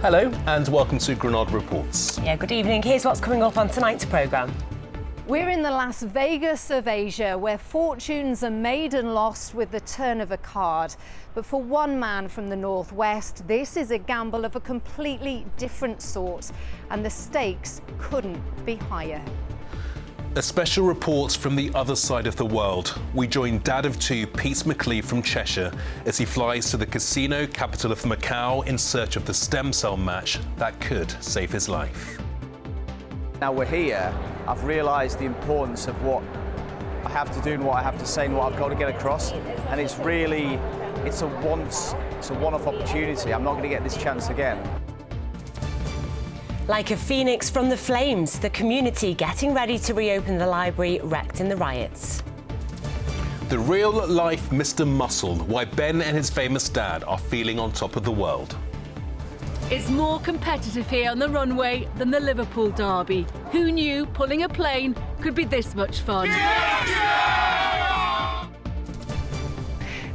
Hello and welcome to Granada Reports. Yeah, good evening. Here's what's coming up on tonight's programme. We're in the Las Vegas of Asia, where fortunes are made and lost with the turn of a card. But for one man from the northwest, this is a gamble of a completely different sort, and the stakes couldn't be higher. A special report from the other side of the world. We join dad of two, Pete McLeave from Cheshire, as he flies to the casino capital of Macau in search of the stem cell match that could save his life. Now we're here, I've realised the importance of what I have to do and what I have to say and what I've got to get across. And it's a one-off opportunity. I'm not going to get this chance again. Like a phoenix from the flames, the community getting ready to reopen the library wrecked in the riots. The real-life Mr. Muscle, why Ben and his famous dad are feeling on top of the world. It's more competitive here on the runway than the Liverpool derby. Who knew pulling a plane could be this much fun?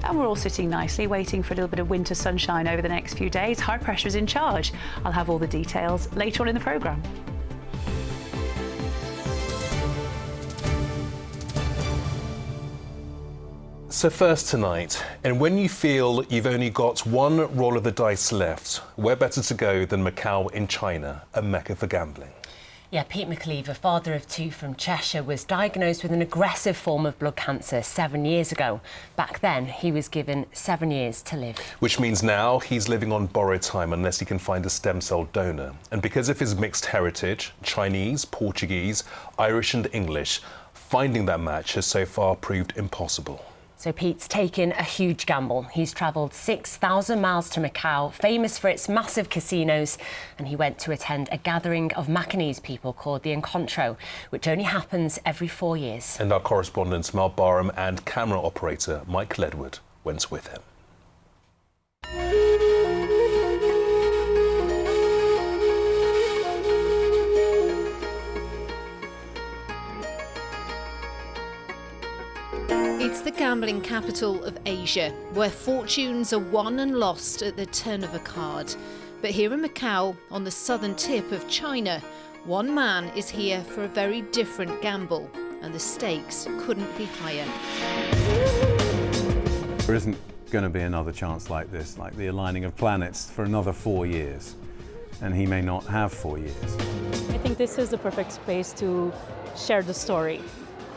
And we're all sitting nicely, waiting for a little bit of winter sunshine over the next few days. High pressure is in charge. I'll have all the details later on in the programme. So first tonight, and when you feel you've only got one roll of the dice left, where better to go than Macau in China, a mecca for gambling? Yeah, Pete McLeave, a father of two from Cheshire, was diagnosed with an aggressive form of blood cancer 7 years ago. Back then, he was given 7 years to live. Which means now he's living on borrowed time unless he can find a stem cell donor. And because of his mixed heritage, Chinese, Portuguese, Irish and English, finding that match has so far proved impossible. So Pete's taken a huge gamble. He's travelled 6,000 miles to Macau, famous for its massive casinos, and he went to attend a gathering of Macanese people called the Encontro, which only happens every 4 years. And our correspondent Mal Barham and camera operator Mike Ledward went with him. It's the gambling capital of Asia, where fortunes are won and lost at the turn of a card. But here in Macau, on the southern tip of China, one man is here for a very different gamble, and the stakes couldn't be higher. There isn't going to be another chance like this, like the aligning of planets, for another 4 years. And he may not have 4 years. I think this is the perfect space to share the story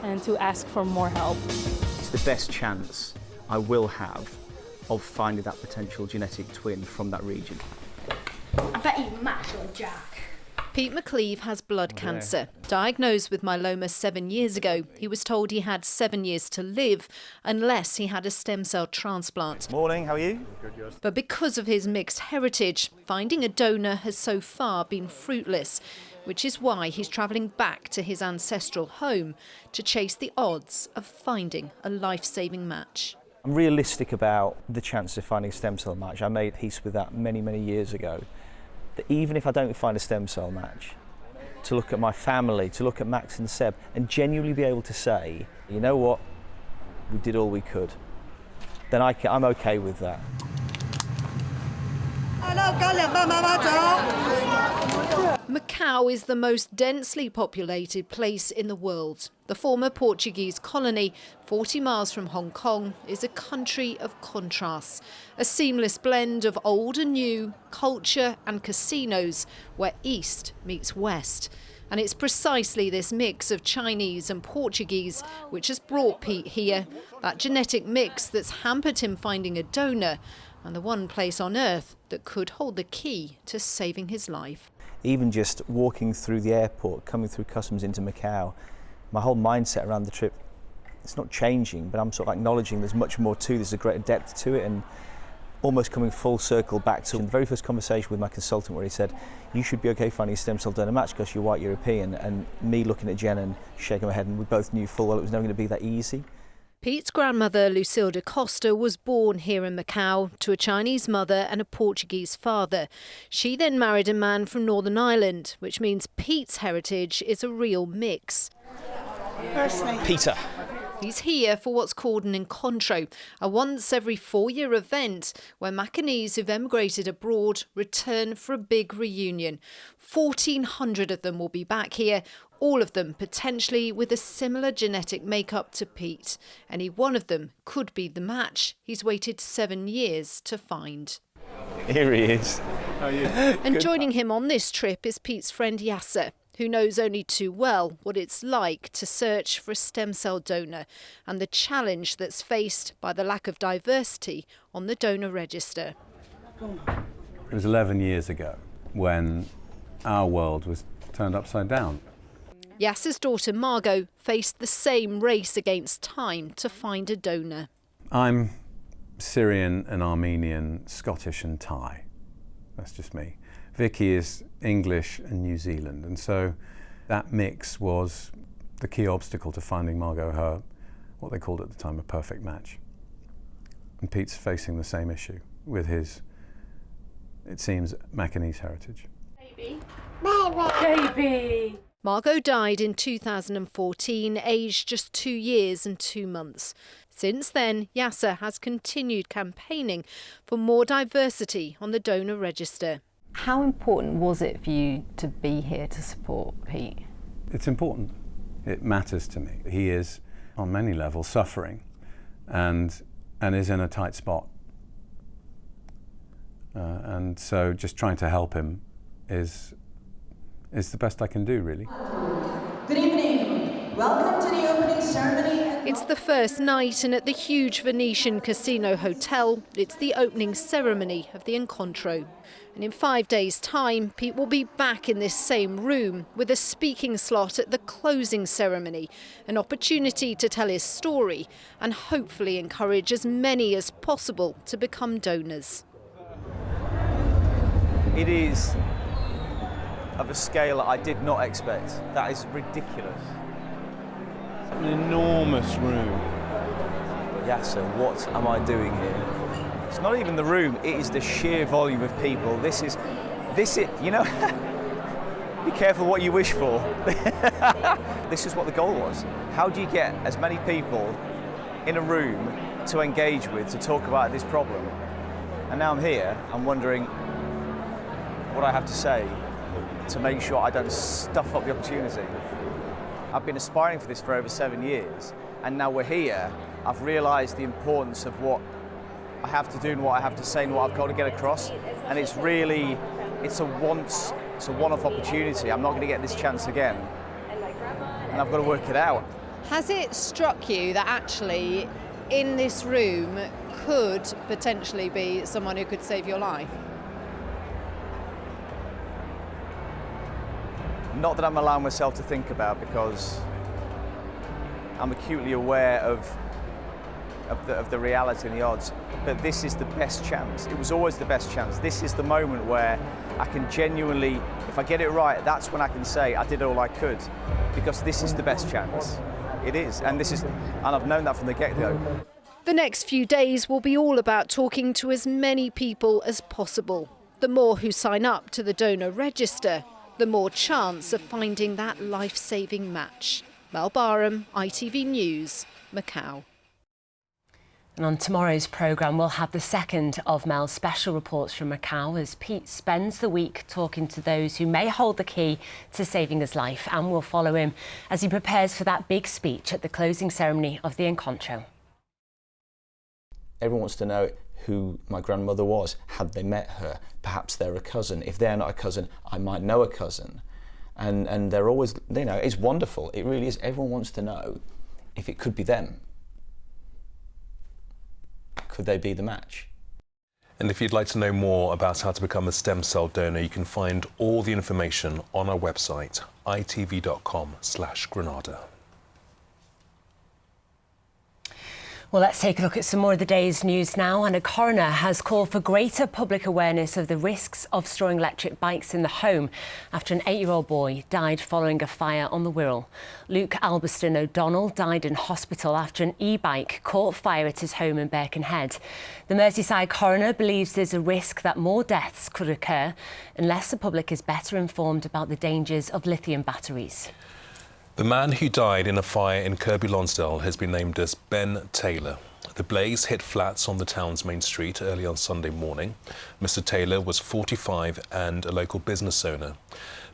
and to ask for more help. It's the best chance I will have of finding that potential genetic twin from that region. I bet you match on Jack. Pete McLeave has blood cancer. Diagnosed with myeloma 7 years ago, he was told he had 7 years to live unless he had a stem cell transplant. Morning, how are you? But because of his mixed heritage, finding a donor has so far been fruitless, which is why he's travelling back to his ancestral home to chase the odds of finding a life-saving match. I'm realistic about the chance of finding a stem cell match. I made peace with that many, many years ago. That even if I don't find a stem cell match, to look at my family, to look at Max and Seb, and genuinely be able to say, you know what, we did all we could, then I'm okay with that. Macau is the most densely populated place in the world. The former Portuguese colony, 40 miles from Hong Kong, is a country of contrasts. A seamless blend of old and new, culture and casinos, where East meets West. And it's precisely this mix of Chinese and Portuguese which has brought Pete here. That genetic mix that's hampered him finding a donor, and the one place on earth that could hold the key to saving his life. Even just walking through the airport, coming through customs into Macau, my whole mindset around the trip, it's not changing, but I'm sort of acknowledging there's much more to, there's a greater depth to it, and almost coming full circle back to the very first conversation with my consultant where he said, you should be okay finding a stem cell donor match because you're white European, and me looking at Jen and shaking my head, and we both knew full well it was never going to be that easy. Pete's grandmother, Lucilda Costa, was born here in Macau to a Chinese mother and a Portuguese father. She then married a man from Northern Ireland, which means Pete's heritage is a real mix. Peter, He's here for what's called an encontro, a once every 4-year event where Macanese who've emigrated abroad return for a big reunion. 1,400 of them will be back here, all of them potentially with a similar genetic makeup to Pete. Any one of them could be the match he's waited 7 years to find. Here he is. How are you? And joining him on this trip is Pete's friend Yasser, who knows only too well what it's like to search for a stem cell donor and the challenge that's faced by the lack of diversity on the donor register. It was 11 years ago when our world was turned upside down. Yasser's daughter Margot faced the same race against time to find a donor. I'm Syrian and Armenian, Scottish and Thai. That's just me. Vicky is English and New Zealand, and so that mix was the key obstacle to finding Margot her, what they called at the time, a perfect match. And Pete's facing the same issue with his, it seems, Macanese heritage. Baby. Baby. Margot died in 2014, aged just 2 years and 2 months. Since then, Yasser has continued campaigning for more diversity on the donor register. How important was it for you to be here to support Pete? It's important. It matters to me. He is, on many levels, suffering and is in a tight spot. And so just trying to help him is the best I can do, really. Good evening. Welcome to the opening ceremony. It's the first night, and at the huge Venetian casino hotel, it's the opening ceremony of the encontro. And in 5 days' time, Pete will be back in this same room with a speaking slot at the closing ceremony, an opportunity to tell his story and hopefully encourage as many as possible to become donors. It is of a scale that I did not expect. That is ridiculous. An enormous room. Yasser, what am I doing here? It's not even the room, it is the sheer volume of people. This is, you know, be careful what you wish for. This is what the goal was. How do you get as many people in a room to engage with, to talk about this problem? And now I'm here, I'm wondering what I have to say to make sure I don't stuff up the opportunity. I've been aspiring for this for over 7 years, and now we're here. I've realised the importance of what I have to do and what I have to say and what I've got to get across. And it's really, it's a one-off opportunity. I'm not going to get this chance again, and I've got to work it out. Has it struck you that actually in this room could potentially be someone who could save your life? Not that I'm allowing myself to think about, because I'm acutely aware of the reality and the odds. But this is the best chance. It was always the best chance. This is the moment where I can genuinely, if I get it right, that's when I can say I did all I could, because this is the best chance. It is, and I've known that from the get-go. The next few days will be all about talking to as many people as possible. The more who sign up to the donor register, the more chance of finding that life-saving match. Mel Barham, ITV News, Macau. And on tomorrow's programme, we'll have the second of Mel's special reports from Macau as Pete spends the week talking to those who may hold the key to saving his life, and we'll follow him as he prepares for that big speech at the closing ceremony of the encontro. Everyone wants to know who my grandmother was. Had they met her? Perhaps they're a cousin. If they're not a cousin, I might know a cousin. And they're always, you know, it's wonderful. It really is. Everyone wants to know if it could be them. Could they be the match? And if you'd like to know more about how to become a stem cell donor, you can find all the information on our website, itv.com/Granada. Well, let's take a look at some more of the day's news now. And a coroner has called for greater public awareness of the risks of storing electric bikes in the home after an 8-year-old boy died following a fire on the Wirral. Luke Albiston O'Donnell died in hospital after an e-bike caught fire at his home in Birkenhead. The Merseyside coroner believes there's a risk that more deaths could occur unless the public is better informed about the dangers of lithium batteries. The man who died in a fire in Kirkby Lonsdale has been named as Ben Taylor. The blaze hit flats on the town's main street early on Sunday morning. Mr. Taylor was 45 and a local business owner.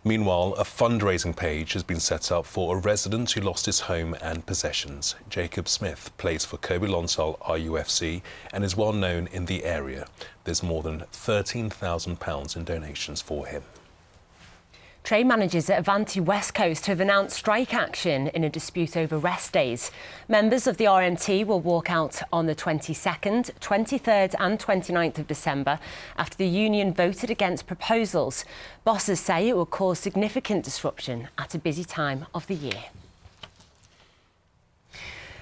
Meanwhile, a fundraising page has been set up for a resident who lost his home and possessions. Jacob Smith plays for Kirkby Lonsdale RUFC and is well known in the area. There's more than £13,000 in donations for him. Train managers at Avanti West Coast have announced strike action in a dispute over rest days. Members of the RMT will walk out on the 22nd, 23rd and 29th of December after the union voted against proposals. Bosses say it will cause significant disruption at a busy time of the year.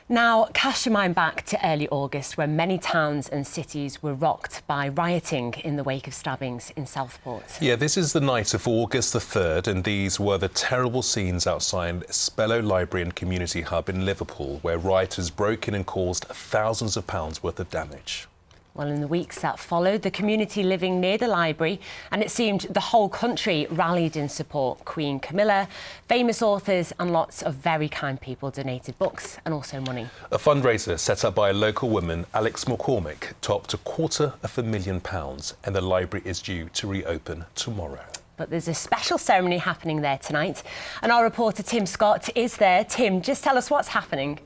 Now, cast your mind back to early August when many towns and cities were rocked by rioting in the wake of stabbings in Southport. Yeah, this is the night of August the 3rd, and these were the terrible scenes outside Spellow Library and Community Hub in Liverpool, where rioters broke in and caused thousands of pounds worth of damage. Well, in the weeks that followed, the community living near the library, and it seemed the whole country rallied in support. Queen Camilla, famous authors and lots of very kind people donated books and also money. A fundraiser set up by a local woman, Alex McCormick, topped £250,000, and the library is due to reopen tomorrow. But there's a special ceremony happening there tonight, and our reporter Tim Scott is there. Tim, just tell us what's happening.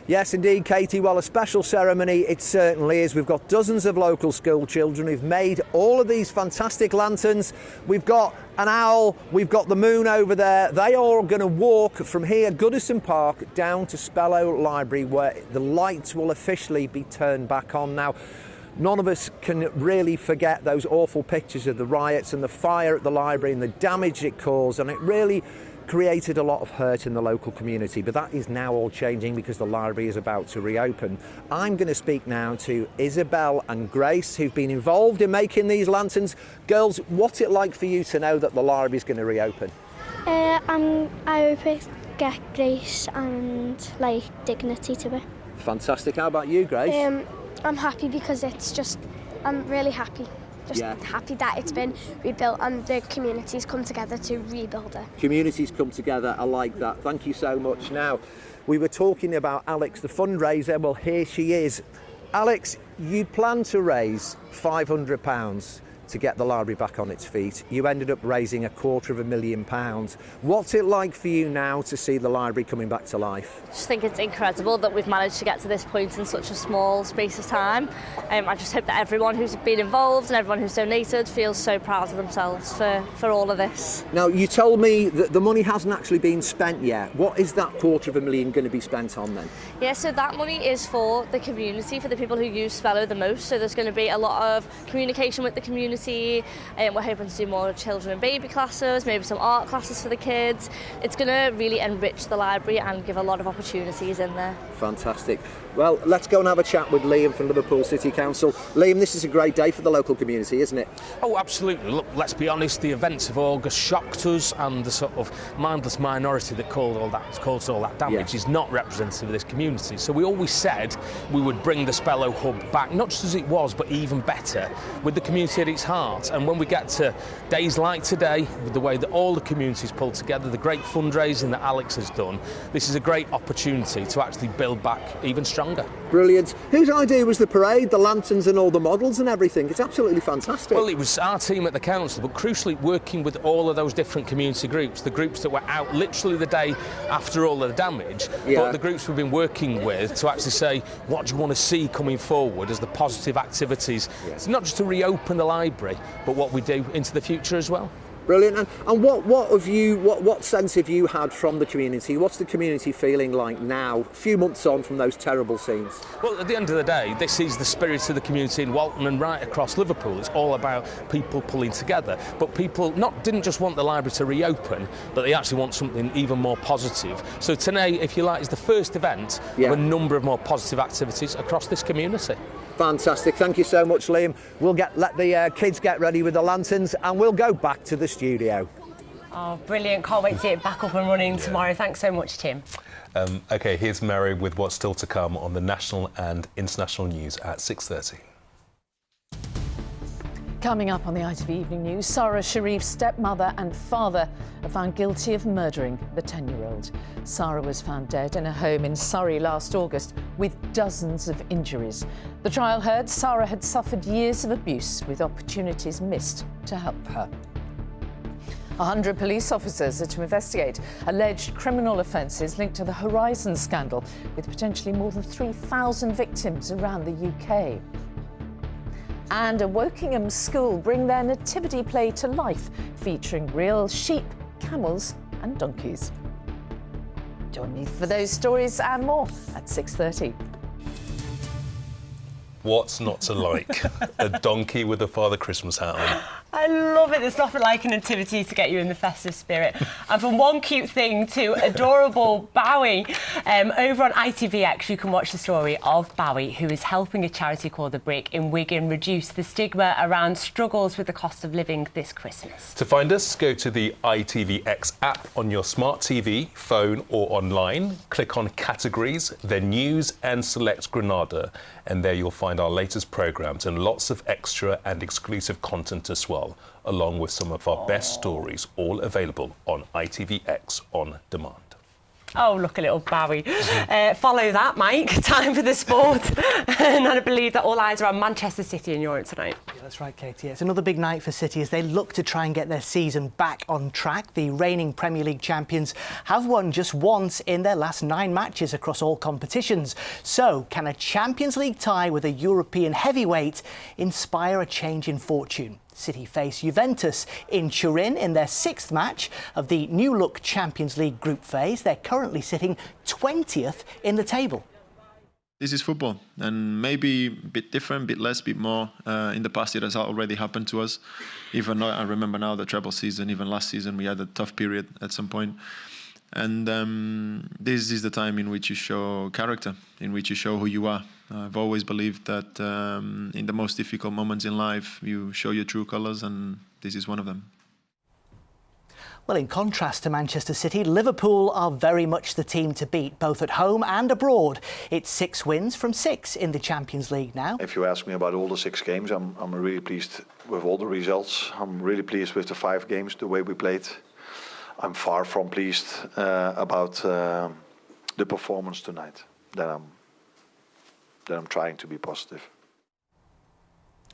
Yes, indeed, Katie. Well, a special ceremony it certainly is. We've got dozens of local school children who've made all of these fantastic lanterns. We've got an owl, we've got the moon over there. They are going to walk from here, Goodison Park, down to Spellow Library, where the lights will officially be turned back on. Now, none of us can really forget those awful pictures of the riots and the fire at the library and the damage it caused, and it really created a lot of hurt in the local community, but that is now all changing because the library is about to reopen. I'm going to speak now to Isabel and Grace, who've been involved in making these lanterns. Girls, what's it like for you to know that the library is going to reopen? I hope it get grace and dignity to it. Fantastic. How about you, Grace? I'm happy because I'm really happy. Happy that it's been rebuilt and the community's come together to rebuild it. Communities come together, I like that. Thank you so much. Now, we were talking about Alex, the fundraiser. Well, here she is. Alex, you planned to raise £500 to get the library back on its feet. You ended up raising £250,000. What's it like for you now to see the library coming back to life? I just think it's incredible that we've managed to get to this point in such a small space of time. I just hope that everyone who's been involved and everyone who's donated feels so proud of themselves for all of this. Now, you told me that the money hasn't actually been spent yet. What is that £250,000 going to be spent on then? Yeah, so that money is for the community, for the people who use Spellow the most. So there's going to be a lot of communication with the community. We're hoping to do more children and baby classes, maybe some art classes for the kids. It's going to really enrich the library and give a lot of opportunities in there. Fantastic. Well, let's go and have a chat with Liam from Liverpool City Council. Liam, this is a great day for the local community, isn't it? Oh, absolutely. Look, let's be honest, the events of August shocked us, and the sort of mindless minority that caused all that damage is not representative of this community. So we always said we would bring the Spellow hub back, not just as it was, but even better, with the community at its heart. And when we get to days like today, with the way that all the communities pulled together, the great fundraising that Alex has done, this is a great opportunity to actually build back even stronger. Brilliant. Whose idea was the parade, the lanterns and all the models and everything? It's absolutely fantastic. Well, it was our team at the council, but crucially working with all of those different community groups, the groups that were out literally the day after all of the damage, but the groups we've been working with to actually say, what do you want to see coming forward as the positive activities? It's not just to reopen the library, but what we do into the future as well. Brilliant. And what sense have you had from the community? What's the community feeling like now, a few months on from those terrible scenes? Well, at the end of the day, this is the spirit of the community in Walton and right across Liverpool. It's all about people pulling together. But people didn't just want the library to reopen, but they actually want something even more positive. So today, if you like, is the first event of a number of more positive activities across this community. Fantastic. Thank you so much, Liam. We'll let the kids get ready with the lanterns and we'll go back to the studio. Oh, brilliant. Can't wait to see it back up and running tomorrow. Thanks so much, Tim. OK, here's Mary with what's still to come on the national and international news at 6:30. Coming up on the ITV Evening News, Sarah Sharif's stepmother and father are found guilty of murdering the 10-year-old. Sarah was found dead in a home in Surrey last August with dozens of injuries. The trial heard Sarah had suffered years of abuse with opportunities missed to help her. 100 police officers are to investigate alleged criminal offences linked to the Horizon scandal, with potentially more than 3,000 victims around the UK. And a Wokingham school bring their nativity play to life, featuring real sheep, camels and donkeys. Join me for those stories and more at 6:30. What's not to like? A donkey with a Father Christmas hat on. I love it. There's nothing like a nativity to get you in the festive spirit. And from one cute thing to adorable Bowie, over on ITVX you can watch the story of Bowie, who is helping a charity called The Brick in Wigan reduce the stigma around struggles with the cost of living this Christmas. To find us, go to the ITVX app on your smart TV, phone or online. Click on Categories, then News and select Granada. And there you'll find our latest programmes and lots of extra and exclusive content as well, along with some of our best stories, all available on ITVX On Demand. Oh, look, a little Bowie. Follow that, Mike. Time for the sport. And I believe that all eyes are on Manchester City in Europe tonight. Yeah, that's right, Katie. It's another big night for City as they look to try and get their season back on track. The reigning Premier League champions have won just once in their last 9 matches across all competitions. So, can a Champions League tie with a European heavyweight inspire a change in fortune? City face Juventus in Turin in their 6th match of the new-look Champions League group phase. They're currently sitting 20th in the table. This is football, and maybe a bit different, a bit less, a bit more. In the past, it has already happened to us. Even I remember now the treble season, even last season, we had a tough period at some point. And this is the time in which you show character, in which you show who you are. I've always believed that in the most difficult moments in life, you show your true colours, and this is one of them. Well, in contrast to Manchester City, Liverpool are very much the team to beat, both at home and abroad. It's 6 wins from 6 in the Champions League now. If you ask me about all the 6 games, I'm really pleased with all the results. I'm really pleased with the 5 games, the way we played. I'm far from pleased about the performance tonight. That I'm trying to be positive.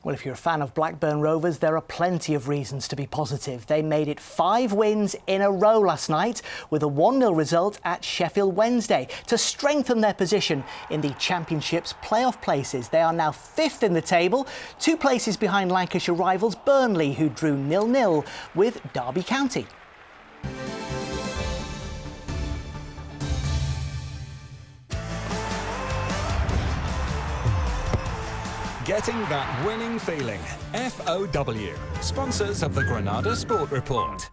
Well, if you're a fan of Blackburn Rovers, there are plenty of reasons to be positive. They made it 5 wins in a row last night with a 1-0 result at Sheffield Wednesday to strengthen their position in the Championship's playoff places. They are now 5th in the table, 2 places behind Lancashire rivals Burnley, who drew 0-0 with Derby County. Getting that winning feeling. FOW, sponsors of the Granada Sport Report.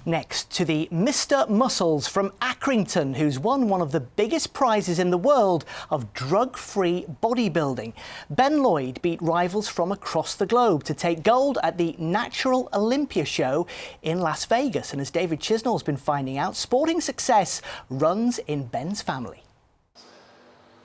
Next to the Mr. Muscles from Accrington, who's won one of the biggest prizes in the world of drug-free bodybuilding. Ben Lloyd beat rivals from across the globe to take gold at the Natural Olympia show in Las Vegas. And as David Chisnall's been finding out, sporting success runs in Ben's family.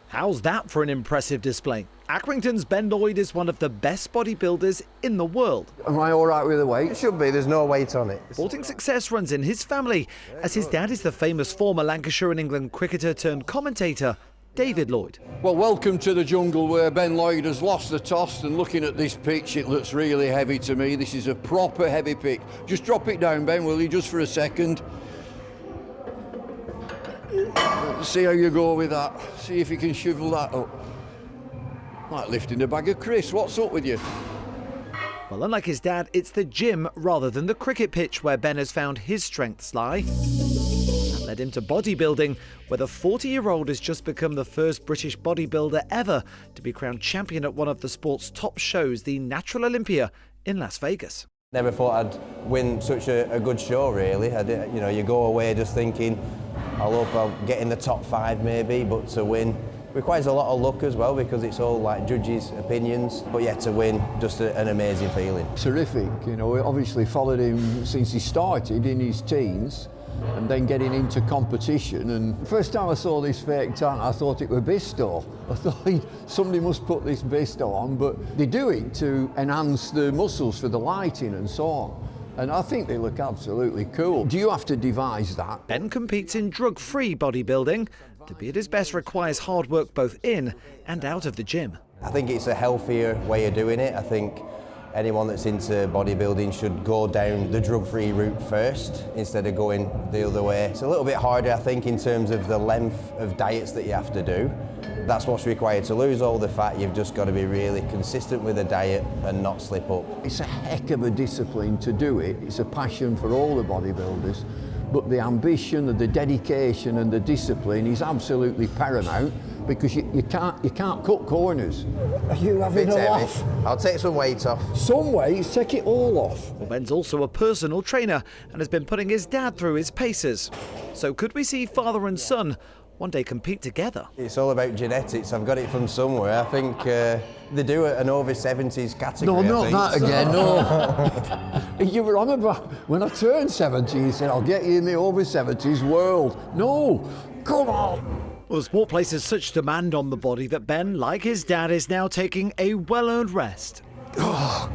How's that for an impressive display? Accrington's Ben Lloyd is one of the best bodybuilders in the world. Am I all right with the weight? It should be, there's no weight on it. Sporting success runs in his family, as his dad is the famous former Lancashire and England cricketer turned commentator, David Lloyd. Well, welcome to the jungle where Ben Lloyd has lost the toss, and looking at this pitch, it looks really heavy to me. This is a proper heavy pitch. Just drop it down, Ben, will you, just for a second? See how you go with that. See if you can shovel that up. Like lifting a bag of crisps. What's up with you? Well, unlike his dad, it's the gym rather than the cricket pitch where Ben has found his strengths lie. That led him to bodybuilding, where the 40-year-old has just become the first British bodybuilder ever to be crowned champion at one of the sport's top shows, the Natural Olympia in Las Vegas. Never thought I'd win such a good show, really. You know, you go away just thinking, I hope I'll get in the top 5 maybe, but to win requires a lot of luck as well, because it's all like judges' opinions. But yeah, to win, just an amazing feeling. Terrific, you know, we obviously followed him since he started in his teens, and then getting into competition. And the first time I saw this fake tan, I thought it was Bisto. I thought somebody must put this Bisto on, but they do it to enhance the muscles for the lighting and so on. And I think they look absolutely cool. Do you have to devise that? Ben competes in drug-free bodybuilding. To be at his best requires hard work both in and out of the gym. I think it's a healthier way of doing it. I think anyone that's into bodybuilding should go down the drug-free route first instead of going the other way. It's a little bit harder, I think, in terms of the length of diets that you have to do. That's what's required to lose all the fat. You've just got to be really consistent with the diet and not slip up. It's a heck of a discipline to do it. It's a passion for all the bodybuilders, but the ambition and the dedication and the discipline is absolutely paramount, because you can't cut corners. Are you having a laugh? I'll take some weight off. Some weights, take it all off. Well, Ben's also a personal trainer and has been putting his dad through his paces. So could we see father and son one day compete together? It's all about genetics. I've got it from somewhere. I think they do an over 70s category. No, not that again, no. You were on about, when I turned 70, you said, I'll get you in the over 70s world. No, come on. Well, the sport places such demand on the body that Ben, like his dad, is now taking a well-earned rest. Oh,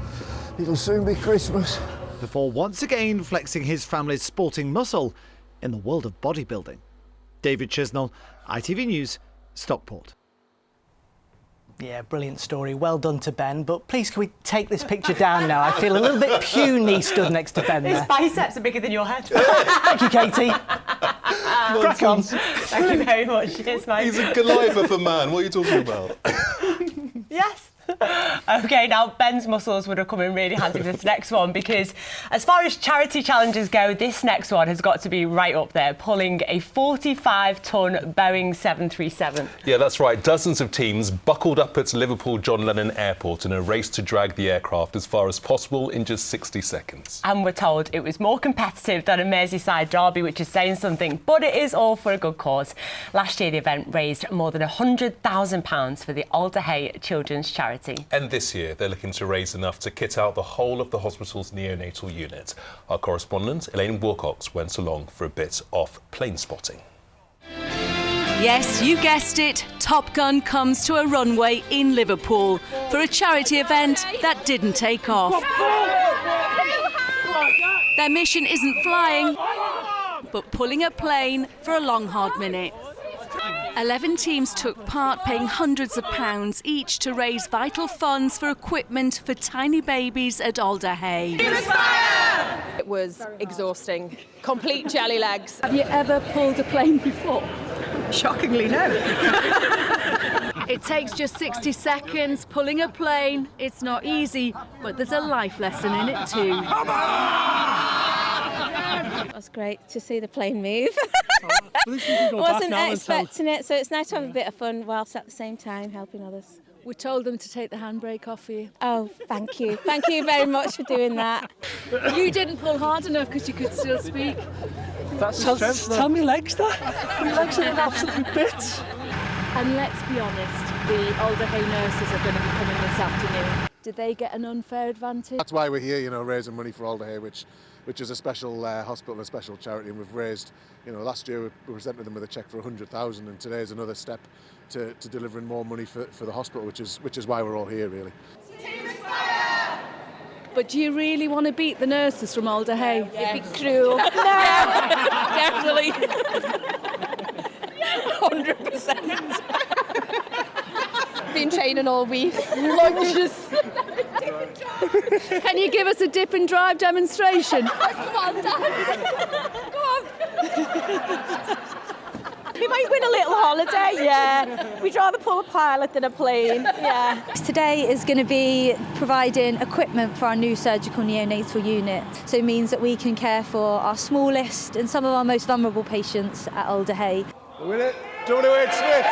it'll soon be Christmas. Before once again flexing his family's sporting muscle in the world of bodybuilding. David Chisnell, ITV News, Stockport. Yeah, brilliant story. Well done to Ben. But please, can we take this picture down now? I feel a little bit puny stood next to Ben there. His biceps are bigger than your head. Thank you, Katie. Crack on. Thank you very much. Cheers, mate. He's a Goliath of a man. What are you talking about? Yes. OK, now Ben's muscles would have come in really handy for this next one, because as far as charity challenges go, this next one has got to be right up there, pulling a 45-ton Boeing 737. Yeah, that's right. Dozens of teams buckled up at Liverpool John Lennon Airport in a race to drag the aircraft as far as possible in just 60 seconds. And we're told it was more competitive than a Merseyside derby, which is saying something, but it is all for a good cause. Last year, the event raised more than £100,000 for the Alder Hey Children's Charity. And this year, they're looking to raise enough to kit out the whole of the hospital's neonatal unit. Our correspondent, Elaine Wilcox, went along for a bit of plane spotting. Yes, you guessed it. Top Gun comes to a runway in Liverpool for a charity event that didn't take off. Their mission isn't flying, but pulling a plane for a long, hard minute. 11 teams took part, paying hundreds of pounds each to raise vital funds for equipment for tiny babies at Alder Hey. It was exhausting. Complete jelly legs. Have you ever pulled a plane before? Shockingly, no. It takes just 60 seconds pulling a plane. It's not easy, but there's a life lesson in it too. It was great to see the plane move. Wasn't expecting it, so it's nice to have a bit of fun whilst at the same time helping others. We told them to take the handbrake off for you. Oh, thank you. Thank you very much for doing that. You didn't pull hard enough because you could still speak. Tell me legs that. My legs are in absolute bits. And let's be honest, the Alder Hey nurses are going to be coming this afternoon. Did they get an unfair advantage? That's why we're here, raising money for Alder Hey, which is a special hospital and a special charity, and we've raised, last year we presented them with a cheque for 100,000, and today is another step to delivering more money for the hospital, which is why we're all here, really. But do you really want to beat the nurses from Alder Hey? It'd be cruel. No, definitely. 100%. Been training all week. Lunges. Can you give us a dip and drive demonstration? Come on, Dad. Go on. We might win a little holiday. Yeah. We'd rather pull a pilot than a plane. Yeah. Today is going to be providing equipment for our new surgical neonatal unit. So it means that we can care for our smallest and some of our most vulnerable patients at Alder Hey. Win it. 28 Smiths.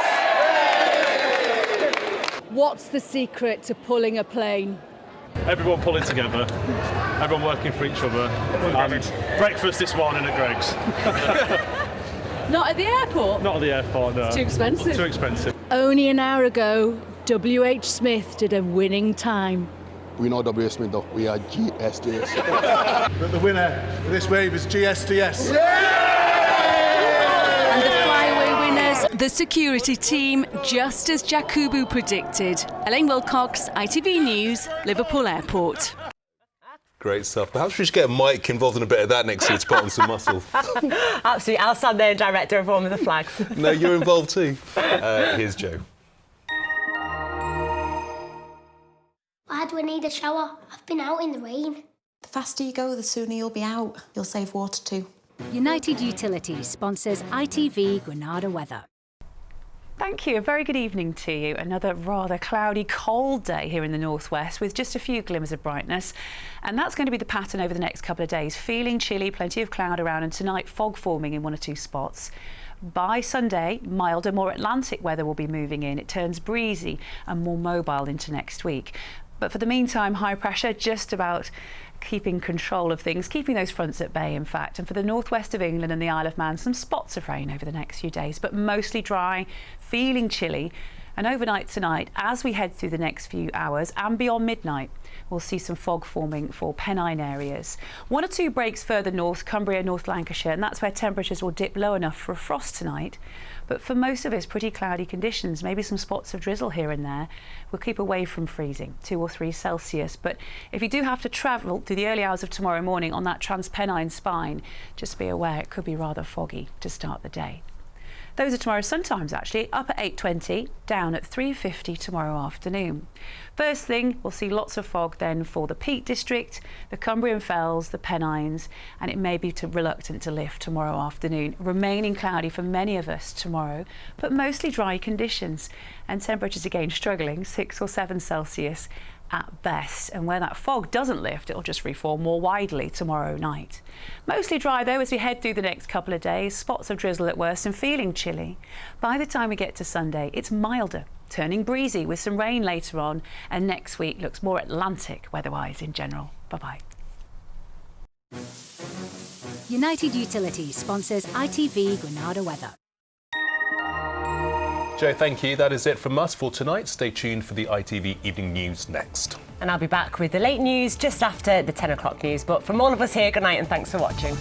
What's the secret to pulling a plane? Everyone pulling together, everyone working for each other, and breakfast this morning at Greg's. Not at the airport? Not at the airport, no. It's too expensive. Too expensive. Only an hour ago, W.H. Smith did a winning time. We know W.H. Smith though, we are GSTS. But the winner for this wave is GSTS. Yeah! The security team, just as Jakubu predicted. Elaine Wilcox, ITV News, Liverpool Airport. Great stuff. Perhaps we should get Mike involved in a bit of that next year to put on some muscle. Absolutely. I'll stand there and direct everyone with the flags. No, you're involved too. Here's Joe. Why do I need a shower? I've been out in the rain. The faster you go, the sooner you'll be out. You'll save water too. United Utilities sponsors ITV Granada weather. Thank you. A very good evening to you. Another rather cloudy, cold day here in the northwest with just a few glimmers of brightness. And that's going to be the pattern over the next couple of days. Feeling chilly, plenty of cloud around, and tonight fog forming in one or two spots. By Sunday, milder, more Atlantic weather will be moving in. It turns breezy and more mobile into next week. But for the meantime, high pressure just about keeping control of things, keeping those fronts at bay, in fact. And for the northwest of England and the Isle of Man, some spots of rain over the next few days, but mostly dry, feeling chilly. And overnight tonight, as we head through the next few hours and beyond midnight, we'll see some fog forming for Pennine areas. One or two breaks further north, Cumbria, North Lancashire, and that's where temperatures will dip low enough for a frost tonight. But for most of us, pretty cloudy conditions, maybe some spots of drizzle here and there. We'll keep away from freezing, 2 or 3 Celsius. But if you do have to travel through the early hours of tomorrow morning on that Transpennine spine, just be aware it could be rather foggy to start the day. Those are tomorrow's sun times, actually, up at 8:20, down at 3:50 tomorrow afternoon. First thing, we'll see lots of fog then for the Peak District, the Cumbrian Fells, the Pennines, and it may be reluctant to lift tomorrow afternoon. Remaining cloudy for many of us tomorrow, but mostly dry conditions. And temperatures again struggling, 6 or 7 Celsius at best. And where that fog doesn't lift, it'll just reform more widely tomorrow night. Mostly dry though as we head through the next couple of days, spots of drizzle at worst and feeling chilly. By the time we get to Sunday, it's milder, turning breezy with some rain later on, and next week looks more Atlantic weather-wise in general. Bye-bye. United Utilities sponsors ITV Granada weather. Joe, thank you. That is it from us for tonight. Stay tuned for the ITV Evening News next. And I'll be back with the late news just after the 10 o'clock news. But from all of us here, good night and thanks for watching.